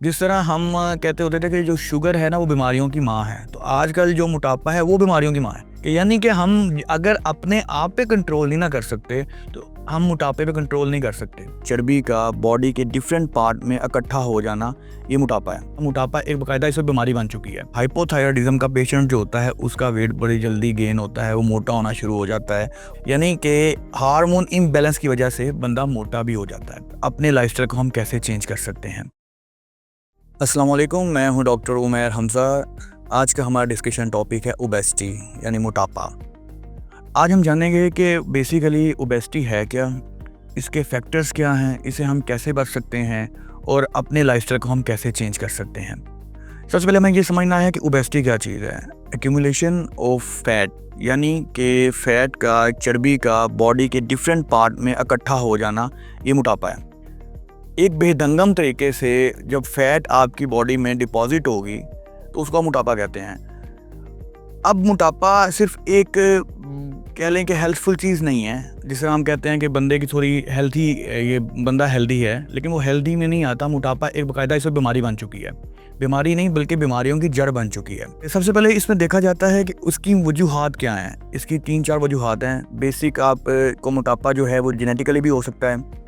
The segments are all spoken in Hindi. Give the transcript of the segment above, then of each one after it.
जिस तरह हम कहते होते थे कि जो शुगर है ना वो बीमारियों की माँ है, तो आजकल जो मोटापा है वो बीमारियों की माँ है। कि यानी कि हम अगर अपने आप पे कंट्रोल नहीं ना कर सकते तो हम मोटापे पे कंट्रोल नहीं कर सकते। चर्बी का बॉडी के डिफरेंट पार्ट में इकट्ठा हो जाना ये मोटापा है। मोटापा एक बाकायदा इसमें बीमारी बन चुकी है। हाइपोथायराइडिज्म का पेशेंट जो होता है उसका वेट बड़ी जल्दी गेन होता है, वो मोटा होना शुरू हो जाता है। यानी कि हार्मोन इम्बैलेंस की वजह से बंदा मोटा भी हो जाता है। अपने लाइफस्टाइल को हम कैसे चेंज कर सकते हैं? अस्सलाम वालेकुम, मैं हूं डॉक्टर उमैर हमज़ा। आज का हमारा डिस्कशन टॉपिक है ओबेसिटी यानी मोटापा। आज हम जानेंगे कि बेसिकली ओबेसिटी है क्या, इसके फैक्टर्स क्या हैं, इसे हम कैसे बच सकते हैं और अपने लाइफस्टाइल को हम कैसे चेंज कर सकते हैं। सबसे पहले हमें ये समझना है कि ओबेसिटी क्या चीज़ है। एक्यूमुलेशन ऑफ फैट यानी कि फ़ैट का, चर्बी का बॉडी के डिफरेंट पार्ट में इकट्ठा हो जाना, ये मोटापा है। एक बेढंगम तरीके से जब फैट आपकी बॉडी में डिपॉजिट होगी तो उसको मोटापा कहते हैं। अब मोटापा सिर्फ एक कह लें कि हेल्थफुल चीज़ नहीं है। जिसे हम कहते हैं कि बंदे की थोड़ी हेल्थी, ये बंदा हेल्दी है, लेकिन वो हेल्दी में नहीं आता। मोटापा एक बाकायदा इसमें बीमारी बन चुकी है। बीमारी नहीं बल्कि बीमारियों की जड़ बन चुकी है। सबसे पहले इसमें देखा जाता है कि उसकी वजूहात क्या हैं। इसकी 3-4 वजूहात हैं। बेसिक आप को मोटापा जो है वो जेनेटिकली भी हो सकता है।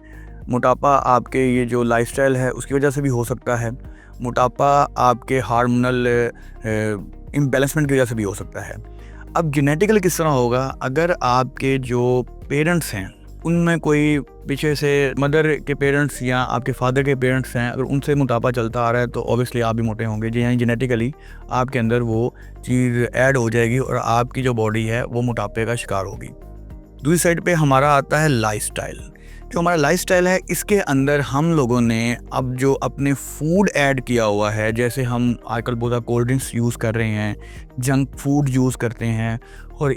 मोटापा आपके ये जो लाइफस्टाइल है उसकी वजह से भी हो सकता है। मोटापा आपके हार्मोनल इम्बैलेंसमेंट की वजह से भी हो सकता है। अब जेनेटिकली किस तरह होगा? अगर आपके जो पेरेंट्स हैं उनमें कोई पीछे से मदर के पेरेंट्स या आपके फादर के पेरेंट्स हैं, अगर उनसे मोटापा चलता आ रहा है तो ऑब्वियसली आप भी मोटे होंगे। जी, यानी जेनेटिकली आपके अंदर वो चीज़ ऐड हो जाएगी और आपकी जो बॉडी है वो मोटापे का शिकार होगी। दूसरी साइड पे हमारा आता है लाइफस्टाइल। जो हमारा लाइफस्टाइल है इसके अंदर हम लोगों ने अब जो अपने फूड ऐड किया हुआ है, जैसे हम आजकल बहुत ज़्यादा कोल्ड ड्रिंक्स यूज़ कर रहे हैं, जंक फूड यूज़ करते हैं और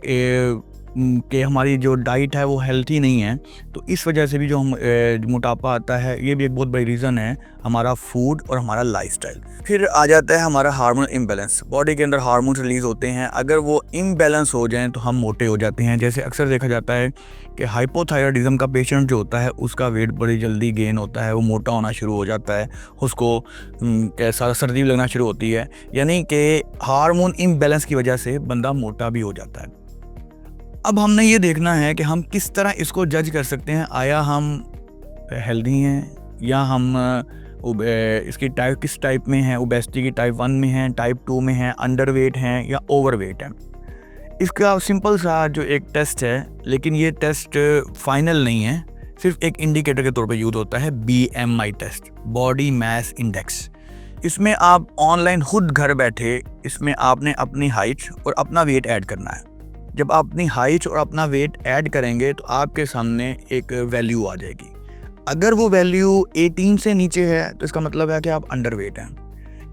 कि हमारी जो डाइट है वो हेल्थी नहीं है, तो इस वजह से भी जो हम मोटापा आता है, ये भी एक बहुत बड़ी रीज़न है हमारा फूड और हमारा लाइफस्टाइल। फिर आ जाता है हमारा हार्मोन इम्बैलेंस। बॉडी के अंदर हार्मोन रिलीज़ होते हैं, अगर वो इम्बैलेंस हो जाएं तो हम मोटे हो जाते हैं। जैसे अक्सर देखा जाता है कि हाइपोथायराइडिज्म का पेशेंट जो होता है उसका वेट बड़ी जल्दी गेन होता है, वो मोटा होना शुरू हो जाता है, उसको कैसा सर्दी लगना शुरू होती है। यानी कि हार्मोन इम्बैलेंस की वजह से बंदा मोटा भी हो जाता है। अब हमने ये देखना है कि हम किस तरह इसको जज कर सकते हैं, आया हम हेल्दी हैं या हम इसकी टाइप किस टाइप में हैं। ओबेसिटी की टाइप 1 में हैं, टाइप 2 में हैं, अंडरवेट हैं या ओवरवेट हैं। इसका सिंपल सा जो एक टेस्ट है, लेकिन ये टेस्ट फाइनल नहीं है, सिर्फ एक इंडिकेटर के तौर पे यूज होता है। BMI test, body mass index. इसमें आप ऑनलाइन खुद घर बैठे इसमें आपने अपनी हाइट और अपना वेट ऐड करना है। जब आप अपनी हाइट और अपना वेट ऐड करेंगे तो आपके सामने एक वैल्यू आ जाएगी। अगर वो वैल्यू 18 से नीचे है तो इसका मतलब है कि आप अंडरवेट हैं।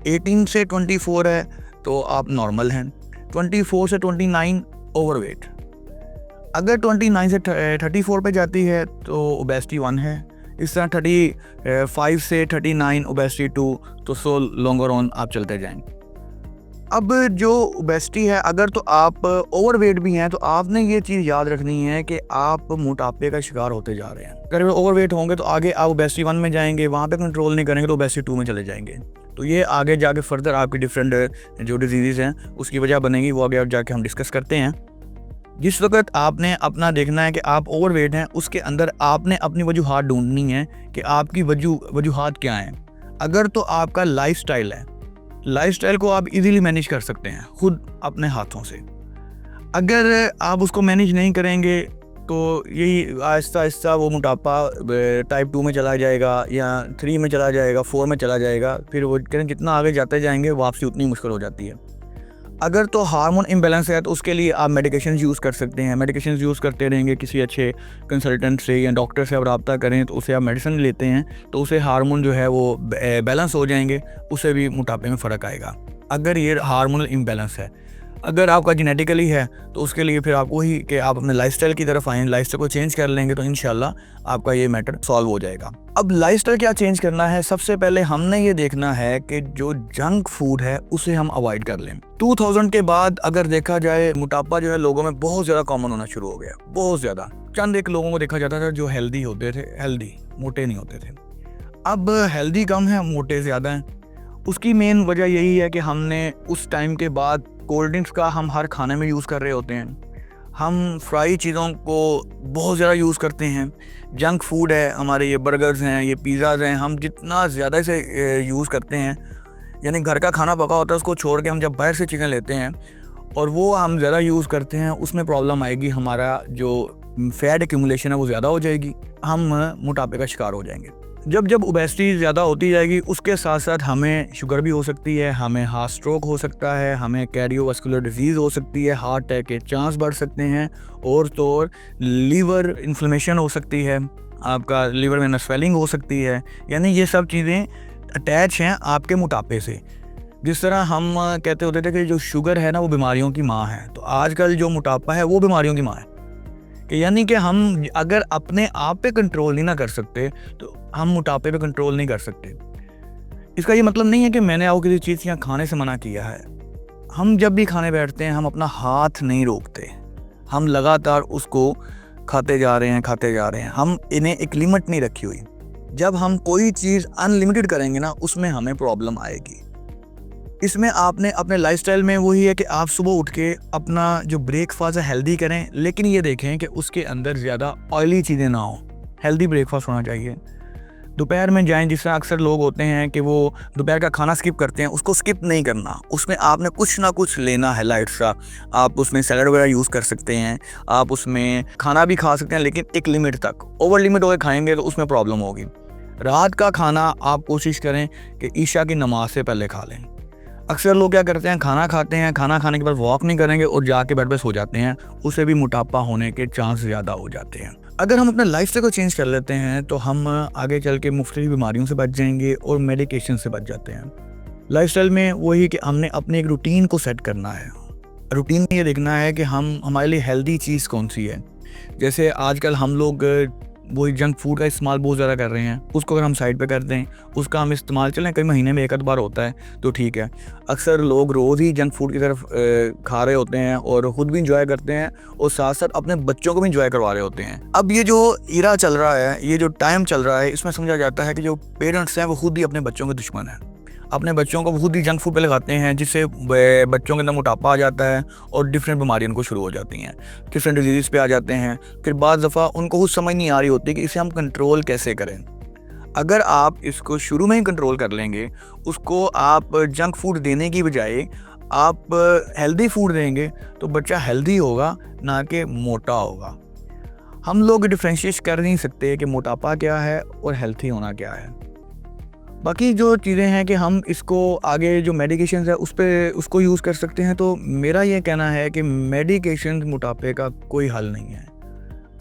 18 से 24 है तो आप नॉर्मल हैं। 24 से 29 ओवरवेट। अगर 29 से 34 पे जाती है तो ओबेसिटी 1 है। इस तरह 35 से 39 ओबेसिटी 2, तो सो लॉन्गर ऑन आप चलते जाएंगे। अब जो ओबेसिटी है, अगर तो आप ओवरवेट भी हैं तो आपने ये चीज़ याद रखनी है कि आप मोटापे का शिकार होते जा रहे हैं। अगर ओवरवेट होंगे तो आगे आप ओबेसिटी 1 में जाएंगे, वहाँ पे कंट्रोल नहीं करेंगे तो ओबेसिटी 2 में चले जाएंगे। तो ये आगे जाके फर्दर आपकी डिफरेंट जो डिजीज़ हैं उसकी वजह बनेगी, वो आगे जाके हम डिस्कस करते हैं। जिस वक्त आपने अपना देखना है कि आप ओवरवेट हैं, उसके अंदर आपने अपनी वजूहात ढूंढनी है कि आपकी वजूहात क्या हैं। अगर तो आपका लाइफस्टाइल है, लाइफस्टाइल को आप इजीली मैनेज कर सकते हैं खुद अपने हाथों से। अगर आप उसको मैनेज नहीं करेंगे तो यही आहिस्ता आहिस्ता वो मोटापा टाइप 2 में चला जाएगा या 3 में चला जाएगा, 4 में चला जाएगा। फिर वो कहें जितना आगे जाते जाएंगे वापसी उतनी मुश्किल हो जाती है। अगर तो हार्मोन इम्बैलेंस है तो उसके लिए आप मेडिकेशन यूज़ कर सकते हैं। मेडिकेशन यूज़ करते रहेंगे, किसी अच्छे कंसल्टेंट से या डॉक्टर से आप रब्ता करें तो उसे आप मेडिसिन लेते हैं तो उसे हार्मोन जो है वो बैलेंस हो जाएंगे, उससे भी मोटापे में फ़र्क आएगा। अगर ये हार्मोनल इम्बैलेंस है, अगर आपका जेनेटिकली है तो उसके लिए फिर आप वही कि आप अपने लाइफस्टाइल की तरफ आएँ, लाइफस्टाइल को चेंज कर लेंगे तो इंशाल्लाह आपका ये मैटर सॉल्व हो जाएगा। अब लाइफस्टाइल क्या चेंज करना है? सबसे पहले हमने ये देखना है कि जो जंक फूड है उसे हम अवॉइड कर लें। 2000 के बाद अगर देखा जाए, मोटापा जो है लोगों में बहुत ज़्यादा कॉमन होना शुरू हो गया, बहुत ज़्यादा। चंद एक लोगों को देखा जाता था जो हेल्दी होते थे, हेल्दी, मोटे नहीं होते थे। अब हेल्दी कम है, मोटे ज़्यादा हैं। उसकी मेन वजह यही है कि हमने उस टाइम के बाद कोल्ड ड्रिंक्स का हम हर खाने में यूज़ कर रहे होते हैं। हम फ्राई चीज़ों को बहुत ज़्यादा यूज़ करते हैं। जंक फूड है हमारे, ये बर्गर्स हैं, ये पिज़्ज़ाज़ हैं, हम जितना ज़्यादा इसे यूज़ करते हैं, यानी घर का खाना पका होता है उसको छोड़ के हम जब बाहर से चिकन लेते हैं और वो हम ज़्यादा यूज़ करते हैं, उसमें प्रॉब्लम आएगी। हमारा जो फैट एक्यूमुलेशन है वो ज़्यादा हो जाएगी, हम मोटापे का शिकार हो जाएंगे। जब जब ओबेसिटी ज़्यादा होती जाएगी उसके साथ साथ हमें शुगर भी हो सकती है, हमें हार्ट स्ट्रोक हो सकता है, हमें कैर्डियोवास्कुलर डिजीज़ हो सकती है, हार्ट अटैक के चांस बढ़ सकते हैं, और तो और लीवर इन्फ्लेमेशन हो सकती है, आपका लीवर में स्वेलिंग हो सकती है। यानी ये सब चीज़ें अटैच हैं आपके मोटापे से। जिस तरह हम कहते होते थे कि जो शुगर है ना वो बीमारियों की माँ है, तो आजकल जो मोटापा है वो बीमारियों की माँ है। कि यानी कि हम अगर अपने आप पे कंट्रोल नहीं ना कर सकते तो हम मोटापे पे कंट्रोल नहीं कर सकते। इसका ये मतलब नहीं है कि मैंने आपको किसी चीज़ यहाँ खाने से मना किया है। हम जब भी खाने बैठते हैं हम अपना हाथ नहीं रोकते, हम लगातार उसको खाते जा रहे हैं। हम इन्हें एक लिमिट नहीं रखी हुई। जब हम कोई चीज़ अनलिमिटेड करेंगे ना उसमें हमें प्रॉब्लम आएगी। इसमें आपने अपने लाइफस्टाइल में वही है कि आप सुबह उठ के अपना जो ब्रेकफास्ट है हेल्दी करें, लेकिन ये देखें कि उसके अंदर ज़्यादा ऑयली चीज़ें ना हो। हेल्दी ब्रेकफास्ट होना चाहिए। दोपहर में जाएं, जिस तरह अक्सर लोग होते हैं कि वो दोपहर का खाना स्किप करते हैं, उसको स्किप नहीं करना। उसमें आपने कुछ ना कुछ लेना है लाइट सा। आप उसमें सैलड वगैरह यूज़ कर सकते हैं, आप उसमें खाना भी खा सकते हैं, लेकिन एक लिमिट तक। ओवर लिमिट होकर खाएंगे तो उसमें प्रॉब्लम होगी। रात का खाना आप कोशिश करें कि ईशा की नमाज से पहले खा लें। अक्सर लोग क्या करते हैं, खाना खाते हैं, खाना खाने के बाद वॉक नहीं करेंगे और जाके बेड पे सो जाते हैं, उससे भी मोटापा होने के चांस ज़्यादा हो जाते हैं। अगर हम अपने लाइफस्टाइल को चेंज कर लेते हैं तो हम आगे चल के मुख्तलिफ बीमारियों से बच जाएंगे और मेडिकेशन से बच जाते हैं। लाइफस्टाइल में वही कि हमने अपने एक रूटीन को सेट करना है। रूटीन में ये देखना है कि हमारे लिए हेल्दी चीज़ कौन सी है। जैसे आजकल हम लोग वही जंक फूड का इस्तेमाल बहुत ज़्यादा कर रहे हैं, उसको अगर हम साइड पे कर दें, उसका हम इस्तेमाल चलें कई महीने में एक आध बार होता है तो ठीक है। अक्सर लोग रोज़ ही जंक फूड की तरफ खा रहे होते हैं और ख़ुद भी इंजॉय करते हैं और साथ साथ अपने बच्चों को भी इंजॉय करवा रहे होते हैं। अब ये जो इरा चल रहा है, ये जो टाइम चल रहा है, इसमें समझा जाता है कि जो पेरेंट्स हैं वो खुद ही अपने बच्चों के दुश्मन हैं। अपने बच्चों को खुद ही जंक फूड पे लगाते हैं, जिससे बच्चों के अंदर मोटापा आ जाता है और डिफरेंट बीमारियां उनको शुरू हो जाती हैं, डिफरेंट डिजीज़ पे आ जाते हैं। फिर बाद दफ़ा उनको कुछ समझ नहीं आ रही होती कि इसे हम कंट्रोल कैसे करें। अगर आप इसको शुरू में ही कंट्रोल कर लेंगे, उसको आप जंक फूड देने की बजाय आप हेल्दी फूड देंगे तो बच्चा हेल्दी होगा, ना कि मोटा होगा। हम लोग डिफ्रेंशिएट कर नहीं सकते कि मोटापा क्या है और हेल्थी होना क्या है। बाकी जो चीज़ें हैं कि हम इसको आगे जो मेडिकेशंस है उसको यूज़ कर सकते हैं। तो मेरा ये कहना है कि मेडिकेशन मोटापे का कोई हल नहीं है।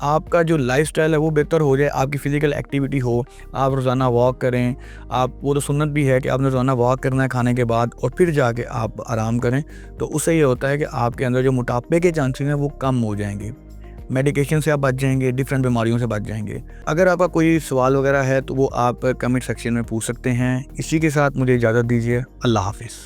आपका जो लाइफस्टाइल है वो बेहतर हो जाए, आपकी फ़िज़िकल एक्टिविटी हो, आप रोज़ाना वॉक करें। आप वो तो सुन्नत भी है कि आपने रोज़ाना वॉक करना है खाने के बाद और फिर जाके आप आराम करें। तो उससे ये होता है कि आपके अंदर जो मोटापे के चांसेस हैं वो कम हो जाएंगे। मेडिकेशन से आप बच जाएंगे, डिफरेंट बीमारियों से बच जाएंगे। अगर आपका कोई सवाल वगैरह है तो वो आप कमेंट सेक्शन में पूछ सकते हैं। इसी के साथ मुझे इजाज़त दीजिए। अल्लाह हाफिज़।